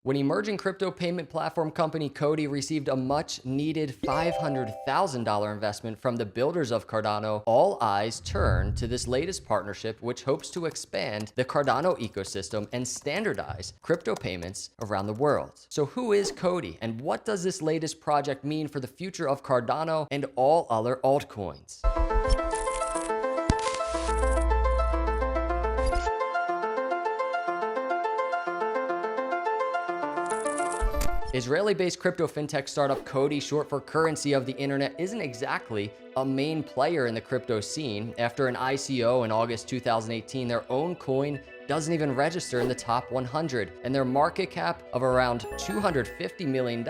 When emerging crypto payment platform company COTI received a much needed $500,000 investment from the builders of Cardano, all eyes turned to this latest partnership, which hopes to expand the Cardano ecosystem and standardize crypto payments around the world. So who is COTI, and what does this latest project mean for the future of Cardano and all other altcoins? Israeli-based crypto fintech startup COTI, short for currency of the internet, isn't exactly a main player in the crypto scene. After an ICO in August 2018, their own coin doesn't even register in the top 100, and their market cap of around $250 million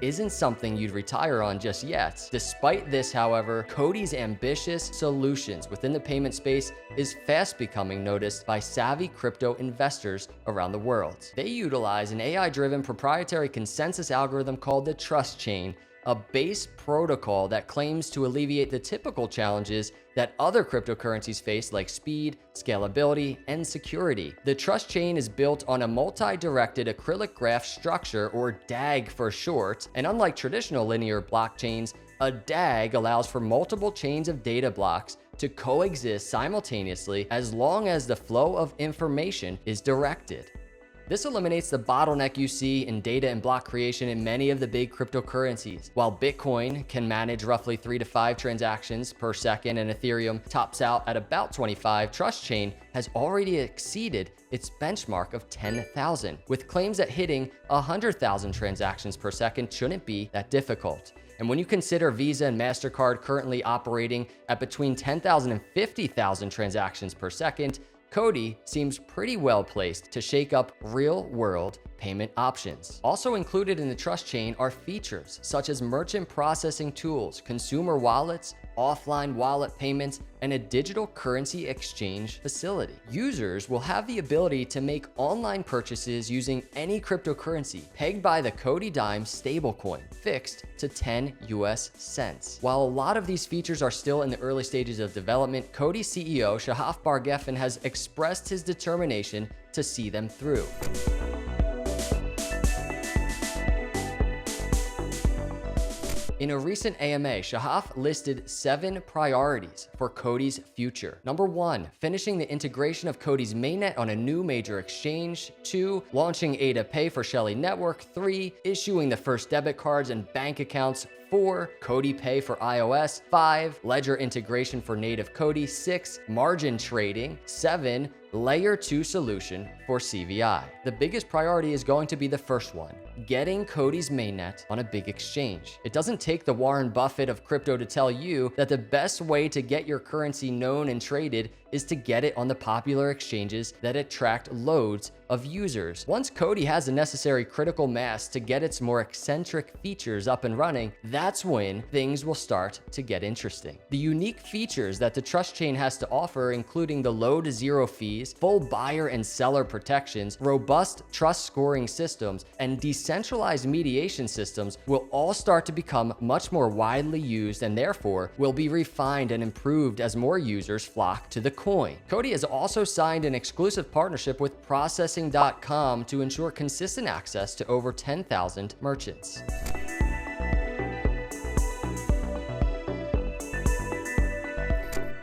isn't something you'd retire on just yet. Despite this, however, COTI's ambitious solutions within the payment space is fast becoming noticed by savvy crypto investors around the world. They utilize an AI-driven proprietary consensus algorithm called the trust chain, a base protocol that claims to alleviate the typical challenges that other cryptocurrencies face, like speed, scalability, and security. The trust chain is built on a multi-directed acrylic graph structure, or DAG for short, and unlike traditional linear blockchains, a DAG allows for multiple chains of data blocks to coexist simultaneously as long as the flow of information is directed. This eliminates the bottleneck you see in data and block creation in many of the big cryptocurrencies. While Bitcoin can manage roughly 3 to 5 transactions per second and Ethereum tops out at about 25, Trust Chain has already exceeded its benchmark of 10,000, with claims that hitting 100,000 transactions per second shouldn't be that difficult. And when you consider Visa and MasterCard currently operating at between 10,000 and 50,000 transactions per second, COTI seems pretty well placed to shake up real-world payment options. Also included in the trust chain are features such as merchant processing tools, consumer wallets, offline wallet payments, and a digital currency exchange facility. Users will have the ability to make online purchases using any cryptocurrency pegged by the COTI Dime stablecoin, fixed to 10 US cents. While a lot of these features are still in the early stages of development, COTI CEO Shahaf Bar Geffen has expressed his determination to see them through. In a recent AMA, Shahaf listed 7 priorities for COTI's future. Number 1, finishing the integration of COTI's mainnet on a new major exchange. 2, launching ADA Pay for Shelly Network. 3, issuing the first debit cards and bank accounts. 4, COTI Pay for iOS. 5, ledger integration for native COTI. 6, margin trading. 7, Layer 2 solution for CVI. The biggest priority is going to be the first one, getting COTI's mainnet on a big exchange. It doesn't take the Warren Buffett of crypto to tell you that the best way to get your currency known and traded is to get it on the popular exchanges that attract loads of users. Once COTI has the necessary critical mass to get its more eccentric features up and running, that's when things will start to get interesting. The unique features that the trust chain has to offer, including the low to zero fees, full buyer and seller protections, robust trust scoring systems, and decentralized mediation systems, will all start to become much more widely used and therefore will be refined and improved as more users flock to the coin. COTI has also signed an exclusive partnership with processing.com to ensure consistent access to over 10,000 merchants.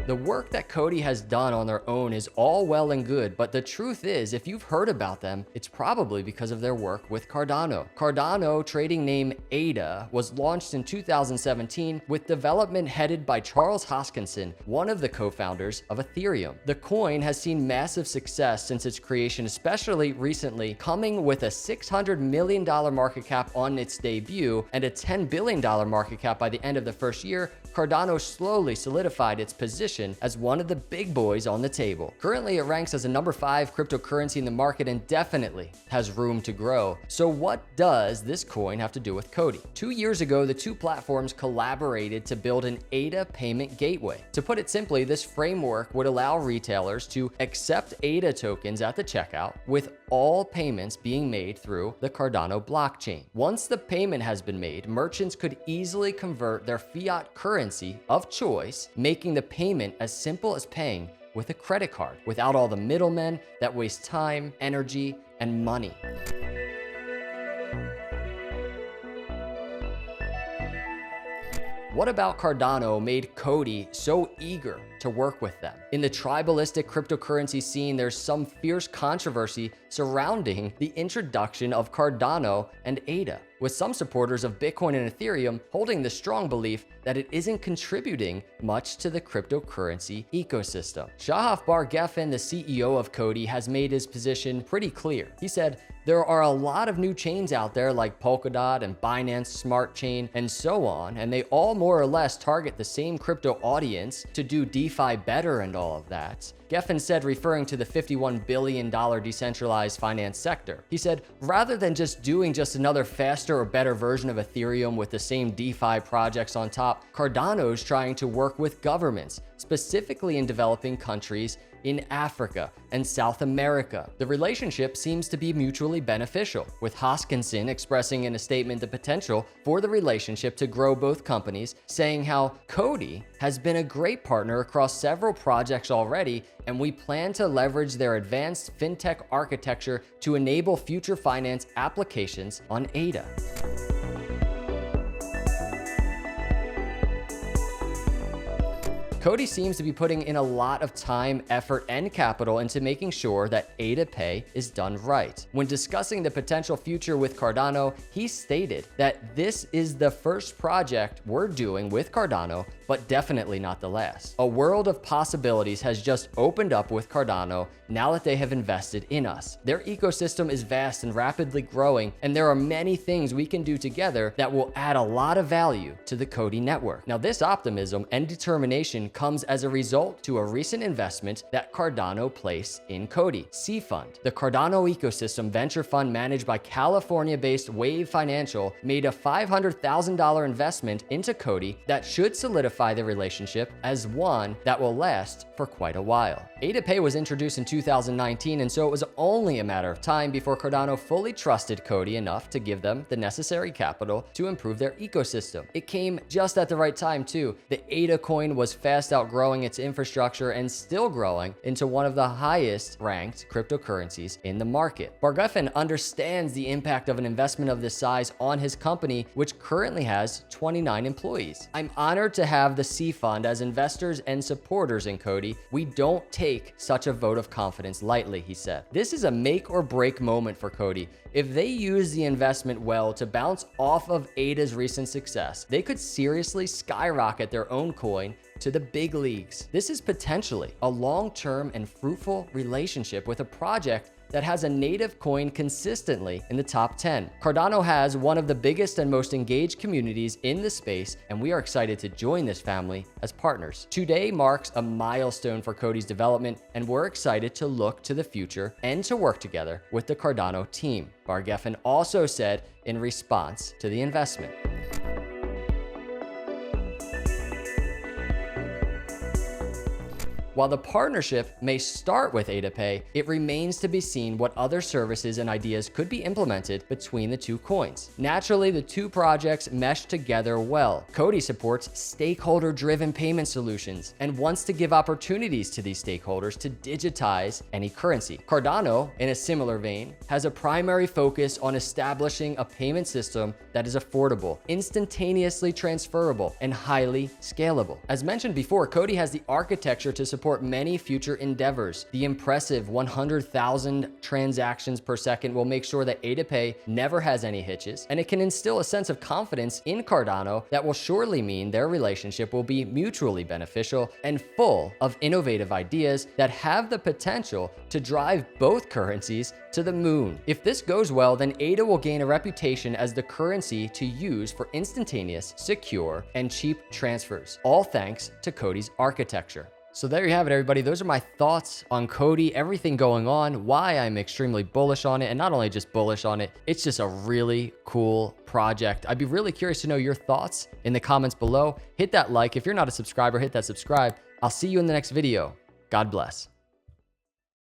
The work that COTI has done on their own is all well and good, but the truth is, if you've heard about them, it's probably because of their work with Cardano. Cardano, trading name ADA, was launched in 2017 with development headed by Charles Hoskinson, one of the co-founders of Ethereum. The coin has seen massive success since its creation, especially recently, coming with a $600 million market cap on its debut and a $10 billion market cap by the end of the first year. Cardano slowly solidified its position as one of the big boys on the table. Currently, it ranks as a number 5 cryptocurrency in the market and definitely has room to grow. So what does this coin have to do with COTI? 2 years ago, the two platforms collaborated to build an ADA payment gateway. To put it simply, this framework would allow retailers to accept ADA tokens at the checkout, with all payments being made through the Cardano blockchain. Once the payment has been made, merchants could easily convert their fiat currency of choice, making the payment as simple as paying with a credit card, without all the middlemen that waste time, energy, and money. What about Cardano made COTI so eager to work with them? In the tribalistic cryptocurrency scene, there's some fierce controversy surrounding the introduction of Cardano and ADA, with some supporters of Bitcoin and Ethereum holding the strong belief that it isn't contributing much to the cryptocurrency ecosystem. Shahaf Bar Geffen, the CEO of COTI, has made his position pretty clear. He said, "There are a lot of new chains out there like Polkadot and Binance Smart Chain and so on, and they all more or less target the same crypto audience to do DeFi better and all of that." Geffen said, referring to the $51 billion decentralized finance sector. He said, rather than just doing another faster or better version of Ethereum with the same DeFi projects on top, Cardano's trying to work with governments, specifically in developing countries in Africa and South America. The relationship seems to be mutually beneficial, with Hoskinson expressing in a statement the potential for the relationship to grow both companies, saying how COTI has been a great partner across several projects already, and we plan to leverage their advanced fintech architecture to enable future finance applications on ADA. COTI seems to be putting in a lot of time, effort, and capital into making sure that ADA Pay is done right. When discussing the potential future with Cardano, he stated that this is the first project we're doing with Cardano, but definitely not the last. A world of possibilities has just opened up with Cardano now that they have invested in us. Their ecosystem is vast and rapidly growing, and there are many things we can do together that will add a lot of value to the COTI network. Now, this optimism and determination comes as a result to a recent investment that Cardano placed in COTI, C Fund. The Cardano ecosystem venture fund managed by California-based Wave Financial made a $500,000 investment into COTI that should solidify the relationship as one that will last for quite a while. ADA Pay was introduced in 2019, and so it was only a matter of time before Cardano fully trusted COTI enough to give them the necessary capital to improve their ecosystem. It came just at the right time too. The ADA coin was fast outgrowing its infrastructure and still growing into one of the highest ranked cryptocurrencies in the market. Bar Geffen understands the impact of an investment of this size on his company, which currently has 29 employees. "I'm honored to have the C Fund as investors and supporters in COTI. We don't take such a vote of confidence lightly," he said. "This is a make or break moment for COTI. If they use the investment well to bounce off of ADA's recent success, they could seriously skyrocket their own coin to the big leagues. This is potentially a long-term and fruitful relationship with a project that has a native coin consistently in the top 10. Cardano has one of the biggest and most engaged communities in the space, and we are excited to join this family as partners. Today marks a milestone for COTI's development, and we're excited to look to the future and to work together with the Cardano team," Bar Geffen also said in response to the investment. While the partnership may start with ADA Pay, it remains to be seen what other services and ideas could be implemented between the two coins. Naturally, the two projects mesh together well. COTI supports stakeholder-driven payment solutions and wants to give opportunities to these stakeholders to digitize any currency. Cardano, in a similar vein, has a primary focus on establishing a payment system that is affordable, instantaneously transferable, and highly scalable. As mentioned before, COTI has the architecture to support many future endeavors. The impressive 100,000 transactions per second will make sure that ADA Pay never has any hitches, and it can instill a sense of confidence in Cardano that will surely mean their relationship will be mutually beneficial and full of innovative ideas that have the potential to drive both currencies to the moon. If this goes well, then ADA will gain a reputation as the currency to use for instantaneous, secure, and cheap transfers, all thanks to COTI's architecture. So there you have it, everybody. Those are my thoughts on COTI, everything going on, why I'm extremely bullish on it, and not only just bullish on it, it's just a really cool project. I'd be really curious to know your thoughts in the comments below. Hit that like. If you're not a subscriber, hit that subscribe. I'll see you in the next video. God bless.